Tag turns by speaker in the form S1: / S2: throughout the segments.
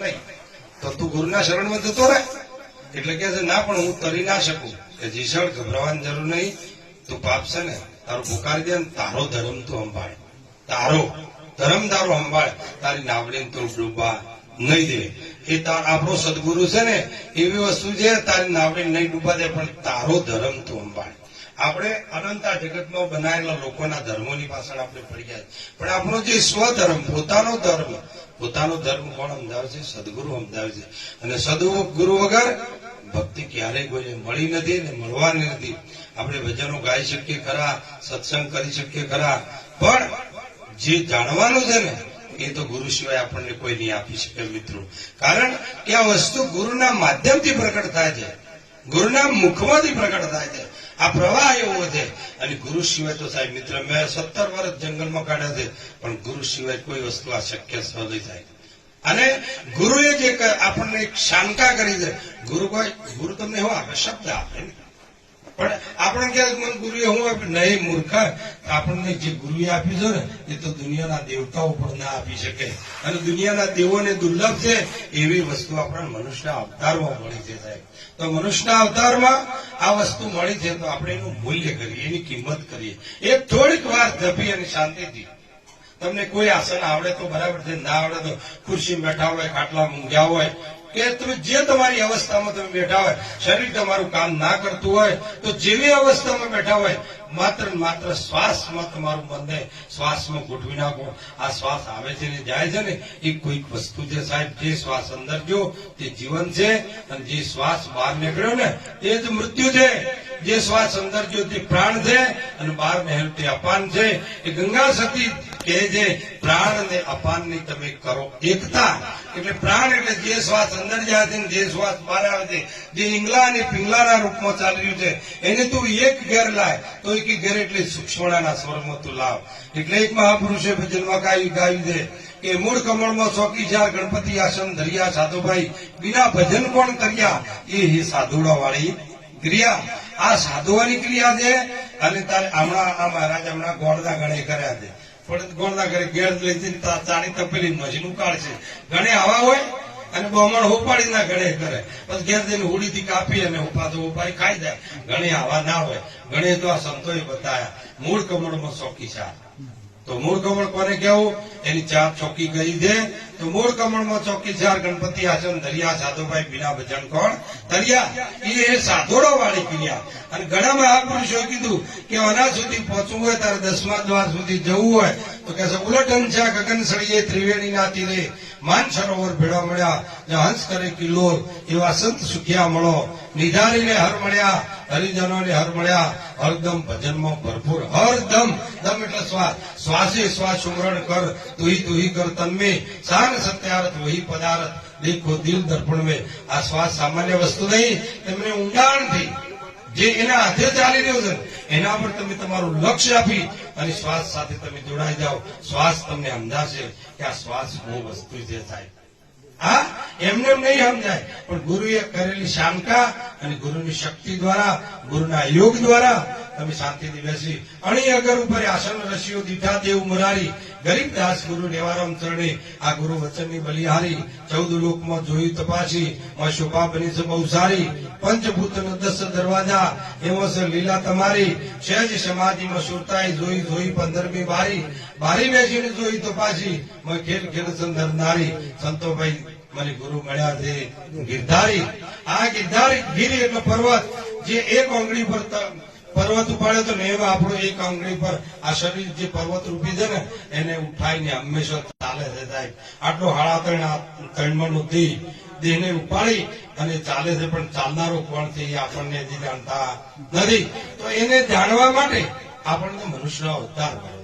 S1: નહીં તો તું ગુરુના શરણમાં જતો રહે. એટલે કે ના, પણ હું તરી ના શકું. કે જીસળ ગભરાવાની જરૂર નહીં, તું પાપ છે ને તારું પુકારી દે, તારો ધર્મ તું સંભાળ, તારો ધર્મ તારો સંભાળ, તારી નાવડીને તું ડૂબવા નહીં દે. એ આપણો સદગુરુ છે ને એવી વસ્તુ છે, તારી નાવડીને નહીં ડૂબવા દે, પણ તારો ધર્મ તું સંભાળ. આપણે અનંતા જગતમાં બનાયેલા લોકોના ધર્મોની પાછળ આપણે પડી જાય, પણ આપણો જે સ્વધર્મ, પોતાનો ધર્મ કોણ સમજાવે છે? સદગુરુ સમજાવે છે. અને સદગુરુ વગર ભક્તિ ક્યારેય કોઈને મળી નથી ને મળવાની નથી. આપણે ભજનો ગાઈ શકીએ ખરા, સત્સંગ કરી શકીએ ખરા, પણ જે જાણવાનું છે ને એ તો ગુરુ સિવાય આપણને કોઈ નહીં આપી શકે મિત્રો. કારણ કે આ વસ્તુ ગુરુના માધ્યમથી પ્રકટ થાય છે, ગુરુના મુખમાંથી પ્રકટ થાય છે. આ પ્રવાહ એવો છે. અને ગુરુ સિવાય તો સાહેબ મિત્ર, મેં 17 વર્ષ જંગલમાં કાઢ્યા છે, પણ ગુરુ સિવાય કોઈ વસ્તુ આ શક્ય સહજ થાય. અને ગુરુએ જે આપણને એક શાંકા કરી છે, ગુરુ તમને શું આપે? શબ્દ આપે. પણ આપણે ક્યાંક ગુરુએ શું આપે? નહીં મૂર્ખા, આપણને જે ગુરુએ આપ્યું છે ને એ તો દુનિયાના દેવતાઓ પણ ના આપી શકે. અને દુનિયાના દેવોને દુર્લભ છે એવી વસ્તુ આપણને મનુષ્યના અવતારમાં મળી છે સાહેબ. તો મનુષ્યના અવતારમાં આ વસ્તુ મળી છે, તો આપણે એનું મૂલ્ય કરીએ, એની કિંમત કરીએ. એક થોડીક વાર જપી અને શાંતિથી. તમને કોઈ આસન આવડે તો બરાબર છે, ના આવડે તો ખુરશી બેઠા હોય, ખાટલા મૂંઝ્યા હોય, કે તમે જે તમારી અવસ્થામાં તમે બેઠા હોય, શરીર તમારું કામ ના કરતું હોય, તો જેવી અવસ્થામાં બેઠા હોય, માત્ર શ્વાસમાં તમારું મનને શ્વાસમાં ગોઠવી નાખો. આ શ્વાસ આવે છે ને જાય છે ને એ કોઈક વસ્તુ છે સાહેબ. જે શ્વાસ અંદર ગયો તે જીવન છે, અને જે શ્વાસ બહાર નીકળ્યો ને તે જ મૃત્યુ છે. જે શ્વાસ અંદર ગયો તે પ્રાણ છે, અને બહાર નીકળ્યો તે અપાન છે. એ ગંગા સતી કે જે પ્રાણ અને અપાન ની તમે કરો એકતા. એટલે પ્રાણ એટલે જે શ્વાસ અંદર જાય છે, જે શ્વાસ બહાર આવે છે, જે ઈંગલા અને પિંગલાના રૂપમાં ચાલી રહ્યું છે, એને તું એક ઘેર લાય તો એક ઘેર એટલે સૂક્ષ્મણાના સ્વરમાં તું લાવ. એટલે એક મહાપુરુષે ભજનમાં ગાયું છે કે મૂળ કમળમાં ચોકી ચાર ગણપતિ આસન ધર્યા, સાધુભાઈ બિના ભજન કોણ કર્યા, એ સાધુડા વાળી ક્રિયા. આ સાધુવાની ક્રિયા છે. અને તારે આ મહારાજ હમણાં ગોળના ગણે કર્યા છે, પણ ગોળના ઘરે ઘેર લઈ જઈને ચાણી તપેલી મશીન ઉકાળશે. ગણે આવા હોય અને બમણ હોપાડી ના ગણે કરે, પછી ઘેર જઈને હોડીથી કાપી અને ઉપાડી ખાઈ જાય. ગણે આવા ના હોય. ગણે તો આ સંતોએ બતાયા મૂળ કમળમાં ચોકી ચાર. તો મૂળ કમળ કોને કેવું? એની ચાર ચોકી ગઈ છે. તો મૂળ કમળમાં ચોકી ચાર ગણપતિ આસન ધર્યા, સાધુભાઈ બિના ભજન કોણ તર્યા. એ સાધોડો વાળી ક્રિયા. અને ઘણા મહાપુરુષોએ કીધું કે આના સુધી પહોંચવું હોય તારે 10મા દ્વાર સુધી જવું હોય તો કે ઉલટન છે ગગન સળીએ ત્રિવેણીના તીરે, માન સરોવર ભેળા મળ્યા, હંસ કરે કિલ્લોર, એવા સંત સુખિયા મળો, નિધારીને હર મળ્યા, હરિજનોને હર મળ્યા, હરદમ ભજનમાં ભરપૂર. હરદમ, દમ એટલે શ્વાસ, શ્વાસે શ્વાસ સુમરણ કર, તુહી કર તન્મે, સાન સત્યારથ વહી પદાર્થ, દેખો દિલ દર્પણ में. આ શ્વાસ સામાન્ય વસ્તુ નહીં. તેમને ઊંડાણથી જે એના હાથે ચાલી રહ્યો છે એના પર તમે તમારું લક્ષ્ય આપી અને શ્વાસ સાથે તમે જોડાઈ જાઓ. શ્વાસ તમને સમજાશે કે આ શ્વાસ બહુ વસ્તુ છે સાહેબ. હા, એમને નહીં સમજાય, પણ ગુરુએ કરેલી શાંકા અને ગુરુની શક્તિ દ્વારા, ગુરુના યોગ દ્વારા તમે શાંતિથી બેસી અણી અગર ઉપર આસન રસીઓ દીઠા દેવ મુરારી, ગરીબદાસ ગુરુ નેવારમ ચરણે, આ ગુરુ વચનની બલિહારી, 14 લોકમાં જોયું તપાસી, માં શોભા બની છે બહુ સારી, પંચભૂતનો 10 દરવાજા, એમાં છે લીલા તમારી, સહેજ સમાધિમાં સુરતાઈ જોઈ 15મી બારી બેસીને જોઈ તપાસી, માં ખેલ સંદર નારી. સંતોભાઈ મને ગુરુ મળ્યા છે ગિરધારી. આ ગિરધારી, ગીર એટલે પર્વત, જે એક આંગળી પર પર્વત ઉપાડ્યો તો ને એમાં આપણો એક આંગળી પર આ શરીર જે પર્વત રૂપી છે ને એને ઉઠાઈને હંમેશા ચાલે છે સાહેબ. આટલો 3.5 મણનો દેહને ઉપાડી અને ચાલે છે, પણ ચાલનારો કોણ છે એ આપણને હજી જાણતા નથી. તો એને જાણવા માટે આપણને મનુષ્યનો અવતાર મળ્યો.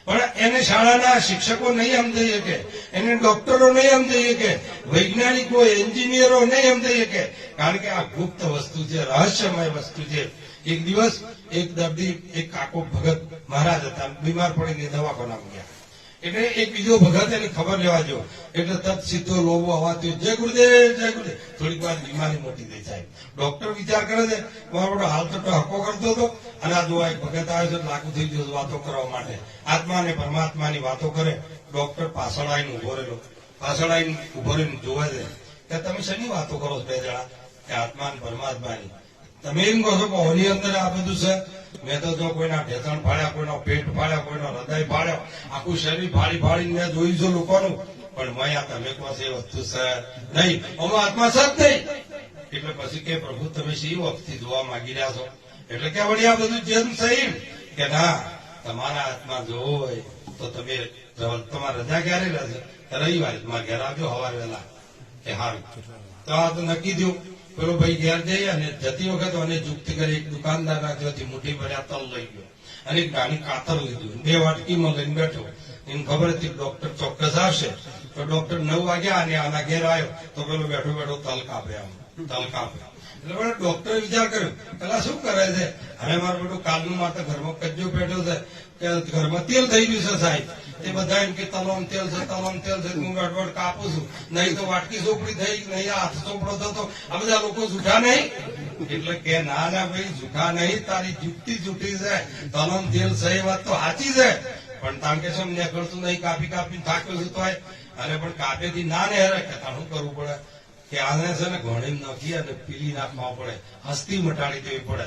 S1: પણ એને શાળાના શિક્ષકો નહીં સમજાઈ શકે, એને ડોક્ટરો નહીં સમજાઈ શકે, વૈજ્ઞાનિકો એન્જિનિયરો નહીં સમજાઈ શકે, કારણ કે આ ગુપ્ત વસ્તુ છે, રહસ્યમય વસ્તુ છે. એક દિવસ એક દર્દી, એક કાકો ભગત મહારાજ હતા, બીમાર પડીને દવાખાનામાં ગયા. એટલે એક બીજો ભગત એની ખબર લેવા ગયો. એટલે તત સીધો લોબો અવાજ, જય ગુરુદેવ જય ગુરુદેવ. થોડીક વાર બીમારી મોટી થઈ જાય. ડોક્ટર વિચાર કરે છે આપણો હાલ તો હક્કો કરતો હતો, અને આ જોવા એક ભગત આવે છે લાગુ થઈ ગયો વાતો કરવા માટે, આત્મા અને પરમાત્માની વાતો કરે. ડોક્ટર પાછળ આવીને ઉભો રહેલો. પાછળ આવીને ઉભો રહીને જોવા છે કે તમે શેની વાતો કરો છો બે જણા કે આત્મા અને પરમાત્માની? તમે એમ કહો છો કે ઓની અંદર આ બધું છે? મેં તો જો કોઈના ઢેસણ ફાડ્યા, કોઈનો પેટ ફાડ્યા, કોઈનો હૃદય ફાડ્યો, આખું શરીર ફાડી ફાડીને મેં જોયું છે લોકોનું, પણ મયા તમે કહો છો એ વસ્તુ છે નહીં, આમાં આત્મા છે જ નહીં. એટલે પછી કે પ્રભુ તમે શી વખતથી જોવા માંગી રહ્યા છો? એટલે કે વળી આ બધું જેમ સહી કે ના, તમારા આત્મા જોવો હોય તો તમે તમારે રજા ક્યારે રહેશે? રવિવારે તમારે ઘેર આવજો હવાર વહેલા. કે હારું, તો આ તો નક્કી થયું. પેલો ભાઈ ઘેર જઈ અને જતી વખત અને જુક્તિ કરી એક દુકાનદાર ત્યાંથી મુઠ્ઠી ભર્યા તલ લઈ ગયો અને એક નાની કાતર લીધું, 2 વાટકીમાં લઈને બેઠો. એને ખબર હતી ડોક્ટર ચોક્કસ આવશે, તો ડોક્ટર 9 વાગ્યા અને આના ઘેર આવ્યો તો પેલો બેઠો બેઠો તલ કાપે, આમ તલ કાપે. એટલે ડોક્ટરે વિચાર કર્યો, પેલા શું કરે છે? હવે મારું બેટું કાલનું માત્ર ઘરમાં કજ્જો બેઠો છે કે ઘરમાં તેલ થઈ ગયું છે સાહેબ, તે બધા એમ કે તલોમ તેલ છે, તલોમ તેલ છે, હું ગડબડ કાપું છું, નહીં તો વાટકી ચોપડી થઈ, નહીં હાથ ચોપડો થતો. આ બધા લોકો જૂઠા નહીં? એટલે કે ના ના ભાઈ, જૂઠા નહીં, તારી જુક્તિ જૂઠી છે. તલોમ તેલ સહી વાત તો સાચી છે, પણ તાણ કે શું નીકળતું નહીં, કાપી કાપી થાક્યો છું તોય. અને પણ કાપેથી ના ને હેરે કે શું કરવું પડે કે આને છે ને ઘણી નાખી અને પીલી નાખવા પડે, હસ્તી મટાડી દેવી પડે.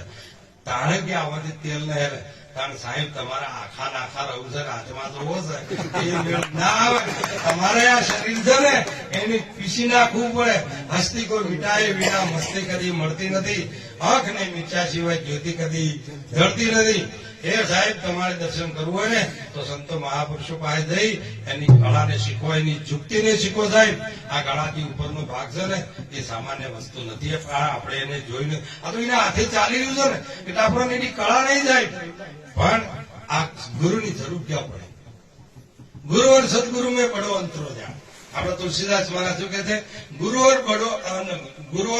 S1: તાણે કે આમાંથી તેલ ને હેરે. કારણ સાહેબ તમારા આખા નાખા રહું છે, હાથમાં જોવો છે, એ મેળ ના આવે. તમારે આ શરીર છે ને એને પીસી નાખવું પડે. હસ્તી કોઈ મીઠાઈ વિના મસ્તી કદી મળતી નથી, આંખ ને મીઠા સિવાય જ્યોતિ કદી જળતી નથી. એ સાહેબ તમારે દર્શન કરવું હોય ને તો સંતો મહાપુરુષો પાસે જઈ એની કળાને શીખો, એની જુક્તિને શીખો સાહેબ. આ ગળાથી ઉપરનો ભાગ છે ને એ સામાન્ય વસ્તુ નથી, આપણે એને જોઈને આ તો એના હાથે ચાલી રહ્યું છે ને એટલે આપણને એની કળા નહીં જાય. પણ આ ગુરુની જરૂર ક્યાં પડે? ગુરુ और સદગુરુ में बड़ो अंतरो जान. આપડે તુલસીદાસ મહારાજ શું કે છે? ગુરુ और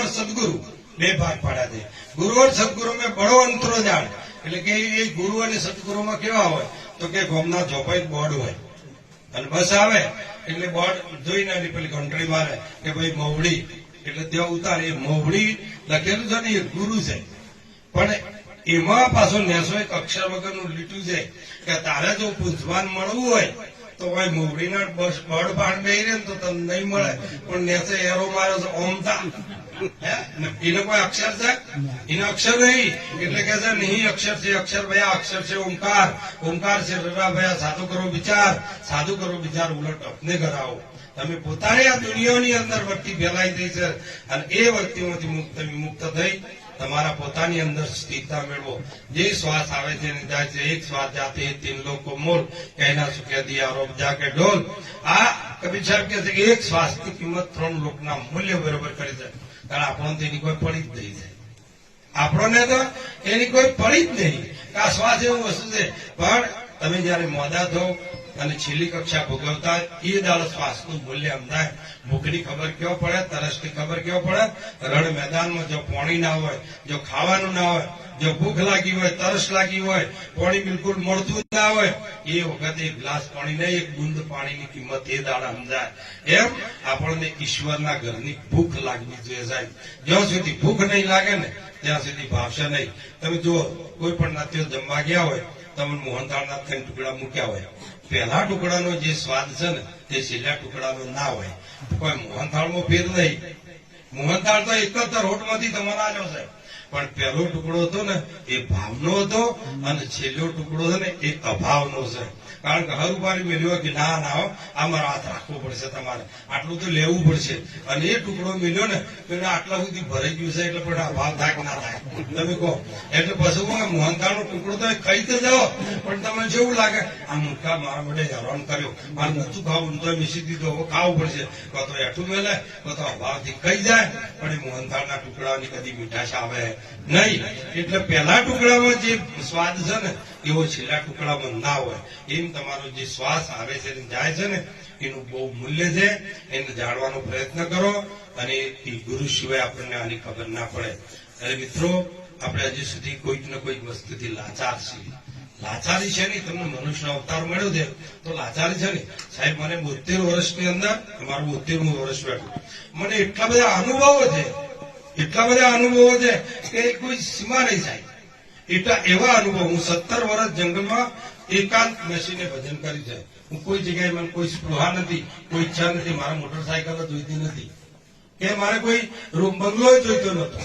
S1: સદગુરુ 2 ભાગ પાડ્યા છે. ગુરુ और સદગુરુ में बड़ो अंतरो जान. એટલે કે એ ગુરુ અને સદગુરુમાં કેવા હોય તો કે ગોમના ચોપાઈ બોર્ડ હોય અને બસ આવે એટલે બોર્ડ જોઈને પેલી ઘંટડી મારે કે ભાઈ મવડી, એટલે ત્યાં ઉતારે. એ મવડી લખેલું છે ને એ ગુરુ છે, પણ એમાં પાછો નેસો એક અક્ષર વગરનું લીટું છે કે તારે જો પૂંછવાન મળવું હોય તો ભાઈ મોવડીના બસ બળ બાણ બેહી રહે ને તો તમને નહીં મળે, પણ નેસે એરો માર્યો છે ઓમતા. એનો કોઈ અક્ષર છે? એનો અક્ષર નહીં. એટલે કે છે નહીં અક્ષર છે, અક્ષર ભયા અક્ષર છે ઓમકાર, ઓમકાર છે રરા ભયા સાધુ કરો વિચાર, સાધુ કરો વિચાર ઉલટ અપને કરાવો. તમે પોતાની આ દુનિયાની અંદર વૃત્તિ ફેલાઈ થઈ છે અને એ વૃત્તિમાંથી મુક્ત થઈ તમારા પોતાની અંદર સ્થિરતા મેળવો. જે શ્વાસ આવે છે ને જાય છે, એક શ્વાસ જાતે 3 લોકો મોલ, કહેના સુખે દિયા રોબ જાકે ઢોલ. આ કબીર સાહેબ કહે છે કે એક શ્વાસની કિંમત 3 લોકના મૂલ્ય બરોબર કરી છે. કારણ આપણને તો એની કોઈ પડી જ નહીં જાય, આપણને તો એની કોઈ પડી જ નહીં. આ શ્વાસ એવું વસ્તુ છે. પણ તમે જયારે મોડા થો અને છેલ્લી કક્ષા ભોગવતા એ દાડો શ્વાસનું મૂલ્ય સમજાય. ભૂખની ખબર કેવો પડે, તરસની ખબર કેવો પડે. રણ મેદાનમાં જો પાણી ના હોય, જો ખાવાનું ના હોય, જો ભૂખ લાગી હોય, તરસ લાગી હોય, પાણી બિલકુલ મળતું ના હોય, એ વખતે 1 ગ્લાસ પાણી નહીં, 1 બુંદ પાણીની કિંમત એ દાડા સમજાય. એમ આપણને ઈશ્વરના ઘરની ભૂખ લાગવી જોઈએ સાહેબ. જ્યાં સુધી ભૂખ નહીં લાગે ને ત્યાં સુધી ભાવશે નહીં. તમે જુઓ કોઈ પણ નાત્યો જમવા ગયા હોય, તમે મોહનથાળના 3 ટુકડા મૂક્યા હોય, પહેલા ટુકડાનો જે સ્વાદ છે ને તે છેલ્લા ટુકડાનો ના હોય. કોઈ મોહનથાળમાં ફેર નહીં. મોહનથાળ તો એક જ રોટમાંથી તમારે આવ્યો છે, પણ પહેલો ટુકડો હતો ને એ ભાવનો હતો અને છેલ્લો ટુકડો છે ને એ અભાવનો છે. કારણ કે હર ઉપારી મેળ્યો કે ના ના આ મારો હાથ રાખવો પડશે, તમારે આટલું તો લેવું પડશે. અને એ ટુકડો મેળ્યો ને તો આટલા સુધી ભરાઈ ગયું છે એટલે પણ અભાવ થાય કે ના થાય તમે કહો. એટલે પછી મોહનથાળનો ટુકડો તો ખાઈ તો જાઓ, પણ તમને જેવું લાગે આ મુખા મારા માટે હેરાન કર્યો, મારે નતું ખાવું તો મીસી દીધું, હવે ખાવું પડશે. તો એઠું મેલે તો અભાવથી ખાઈ જાય, પણ એ મોહનથાળના ટુકડાની કદી મીઠાશ આવે નહીં. એટલે પહેલા ટુકડામાં જે સ્વાદ છે ને એવો છેલ્લા ટુકડામાં ના હોય. એમ તમારો જે શ્વાસ આવે છે જાય છે ને એનું બહુ મૂલ્ય છે, એને જાણવાનો પ્રયત્ન કરો. અને એ ગુરુ સિવાય આપણને આની ખબર ના પડે. અને મિત્રો આપણે હજી સુધી કોઈક ને કોઈક વસ્તુથી લાચાર છીએ. લાચારી છે ને તમને મનુષ્ય અવતાર મળ્યો છે તો લાચારી છે ને સાહેબ. મને 72 વર્ષની અંદર અમારું 72મું વર્ષ બેઠું, મને એટલા બધા અનુભવો છે, એટલા બધા અનુભવો છે કે કોઈ સીમા નહીં સાહેબ. એટલા એવા અનુભવ. હું 17 વર્ષ જંગલમાં એકાંત બેસીને ભજન કરી છે. હું કોઈ જગ્યાએ મને કોઈ સ્પૃહા નથી, કોઈ ઈચ્છા નથી, મારે મોટરસાયકલ જોઈતી નથી કે મારે કોઈ રૂમ બંગલો જોઈતો નતો.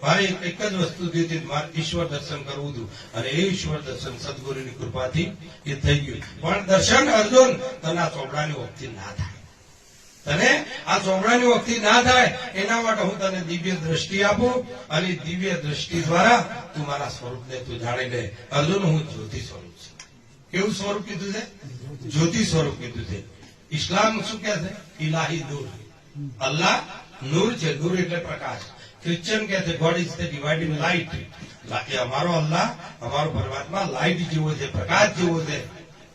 S1: મારે એક જ વસ્તુ જોઈતી, મારે ઈશ્વર દર્શન કરવું હતું અને એ ઈશ્વર દર્શન સદગુરુની કૃપાથી એ થઈ ગયું. પણ દર્શન અર્જુન તને આ ચોપડાની વખતે ના થાય, તને આ ચોપડાની વખતે ના થાય એના માટે હું તને દિવ્ય દ્રષ્ટિ આપું અને દિવ્ય દ્રષ્ટિ દ્વારા તું મારા સ્વરૂપને તું જાણી લે. અર્જુન હું જ્યોતિ સ્વરૂપ છું. કેવું સ્વરૂપ કીધું છે? જ્યોતિ સ્વરૂપ કીધું છે. ઇસ્લામ શું કે છે? ઇલાહી નૂર. અલ્લાહ નૂર છે, નૂર એટલે પ્રકાશ. ક્રિશ્ચિયન કહે છે God is the dividing light. અમારો અલ્લાહ, અમારો પરમાત્મા લાઇટ જેવો છે, પ્રકાશ જેવો છે.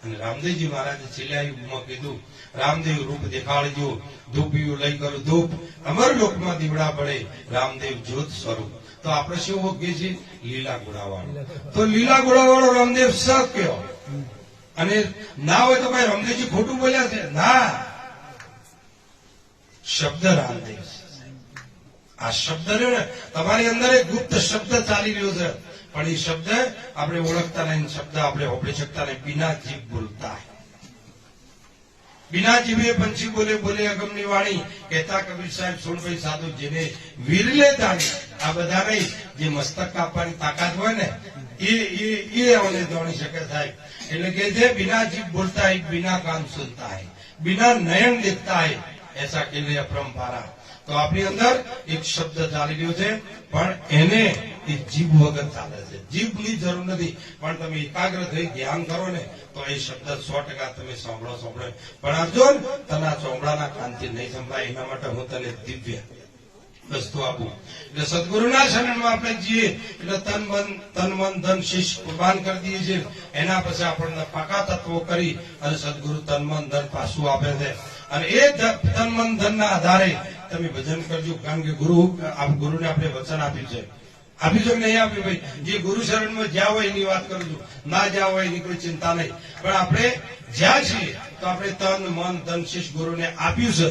S1: અને રામદેવજી મહારાજે છેલ્લા યુગમાં કીધું, રામદેવ રૂપ દેખાડજો, ધૂપિયું લઈ કરું ધૂપ, અમર લોકમાં દીવડા પડે, રામદેવ જ્યોત સ્વરૂપ. તો આપણે શું ઓળખીએ છીએ? લીલા ઘોડાવાળો. તો લીલા ઘોડાવાળો રામદેવ સબ કયો. અને ના હોય તો ભાઈ રામદેવજી ખોટું બોલ્યા છે? ના, શબ્દ રામદેવ. આ શબ્દ રહ્યો ને તમારી અંદર એક ગુપ્ત શબ્દ ચાલી રહ્યો છે, પણ એ શબ્દ આપણે ઓળખતા નહીં, શબ્દ આપણે ઓળખી શકતા નહીં. બિના જીભ બોલતા, બિના જીભે પંછી બોલે, બોલે અગમની વાણી. કહેતા કબીર સાહેબ સોનભાઈ સાધુ, જેને વિરલે દાણી, આ બધા નહીં, જે મસ્તક કાપવાની તાકાત હોય ને એ અમને દોડી શકે સાહેબ. એટલે કે છે બિના જીભ બોલતા હૈ, બિના કાન સુનતા હૈ, બિના નયન દેખતા હૈ, એસા કે લે અપરંપારા. તો આપણી અંદર એક શબ્દ ચાલી રહ્યો છે, પણ એને એ જીભ વગર ચાલે છે. જીભની જરૂર નથી, પણ તમે એકાગ્ર થઈ ધ્યાન કરો ને તો એ શબ્દ 100% તમે સાંભળો. પણ અર્જુન તને આ ચોમડાના કાનથી નહીં સંભળાય, એના માટે હું તને દિવ્ય વસ્તુ આપું. એટલે સદગુરુના શરણમાં આપણે જઈએ એટલે તન મન ધન શીશ કુરબાન કરી દઈએ છીએ. એના પછી આપણને પાકા તત્વો કરી અને સદગુરુ તન મન ધન પાછું આપે છે. અને એ તન મન ધન ના આધારે તમે ભજન કરજો. કારણ કે ગુરુને આપણે વચન આપ્યું છે. આપ્યું છે કે નહીં આપ્યું? ભાઈ, જે ગુરુ શરણમાં જ્યાં હોય એની વાત કરું છું, ના જ્યાં હોય એની કોઈ ચિંતા નહીં. પણ આપણે જ્યાં છીએ તો આપણે તન મન ધન શીશ ગુરુને આપ્યું છે,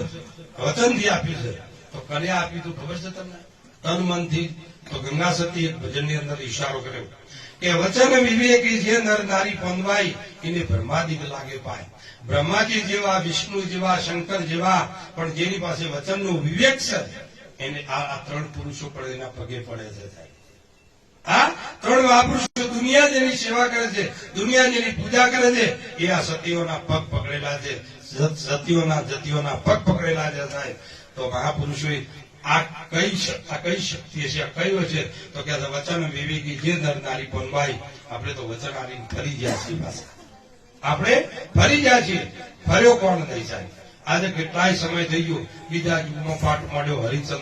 S1: વચનથી આપ્યું છે. તો કને આપ્યું તું ખબર છે તમને? તન મનથી. તો ગંગા સતી એક ભજનની અંદર ઈશારો કર્યો કે વચન વિવેકી જે નર નારી પંદવાઈ, એને બ્રહ્માદિક લાગે પાય. બ્રહ્માજી જેવા, વિષ્ણુ જેવા, શંકર જેવા, પણ જેની પાસે વચનનો વિવેક છે એને આ ત્રણ પુરુષો પણ એના પગે પડે છે સાહેબ. આ ત્રણ મહાપુરુષો દુનિયા જેની સેવા કરે છે, દુનિયા જેની પૂજા કરે છે, એ આ સતીઓના પગ પકડેલા છે, જતીઓના પગ પકડેલા છે સાહેબ. તો મહાપુરુષોએ આ કઈ શક્તિ છે, આ કયું છે? તો કે વચન વિવેકી જે નર નારી પનવાઈ. આપણે તો વચન આવીને ફરી ગયા છીએ પાછા. આપણે ફરી ગયા છીએ. ફર્યો કોણ નહીં સાહેબ? આજે કેટલાય સમય થઈ ગયો. બીજા યુગમાં પાઠ માંડ્યો હરિચંદ્ર